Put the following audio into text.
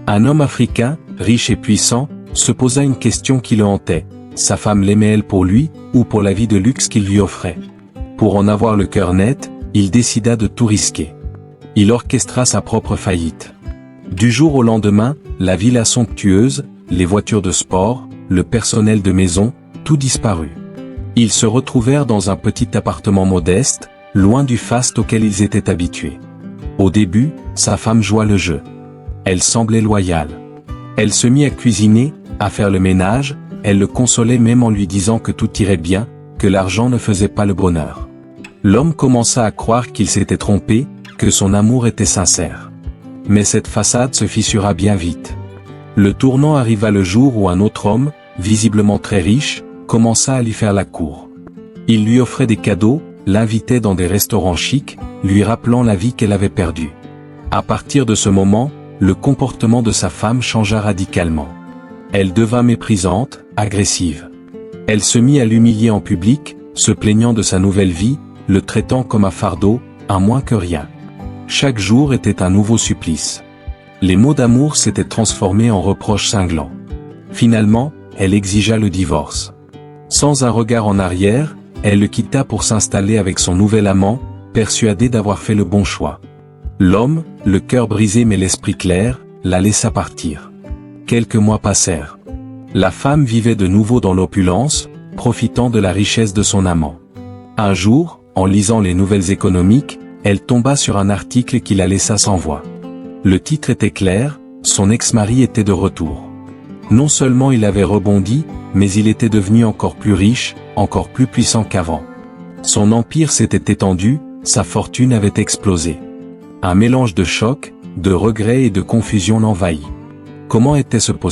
Un homme africain, riche et puissant, se posa une question qui le hantait. Sa femme l'aimait-elle pour lui, ou pour la vie de luxe qu'il lui offrait? Pour en avoir le cœur net, il décida de tout risquer. Il orchestra sa propre faillite. Du jour au lendemain, la villa somptueuse, les voitures de sport, le personnel de maison, tout disparut. Ils se retrouvèrent dans un petit appartement modeste, loin du faste auquel ils étaient habitués. Au début, sa femme joua le jeu. Elle semblait loyale. Elle se mit à cuisiner, à faire le ménage, elle le consolait même en lui disant que tout irait bien, que l'argent ne faisait pas le bonheur. L'homme commença à croire qu'il s'était trompé, que son amour était sincère. Mais cette façade se fissura bien vite. Le tournant arriva le jour où un autre homme, visiblement très riche, commença à lui faire la cour. Il lui offrait des cadeaux, l'invitait dans des restaurants chics, lui rappelant la vie qu'elle avait perdue. À partir de ce moment, le comportement de sa femme changea radicalement. Elle devint méprisante, agressive. Elle se mit à l'humilier en public, se plaignant de sa nouvelle vie, le traitant comme un fardeau, un moins que rien. Chaque jour était un nouveau supplice. Les mots d'amour s'étaient transformés en reproches cinglants. Finalement, elle exigea le divorce. Sans un regard en arrière, elle le quitta pour s'installer avec son nouvel amant, persuadée d'avoir fait le bon choix. L'homme, le cœur brisé mais l'esprit clair, la laissa partir. Quelques mois passèrent. La femme vivait de nouveau dans l'opulence, profitant de la richesse de son amant. Un jour, en lisant les nouvelles économiques, elle tomba sur un article qui la laissa sans voix. Le titre était clair, son ex-mari était de retour. Non seulement il avait rebondi, mais il était devenu encore plus riche, encore plus puissant qu'avant. Son empire s'était étendu, sa fortune avait explosé. Un mélange de choc, de regret et de confusion l'envahit. Comment était-ce possible?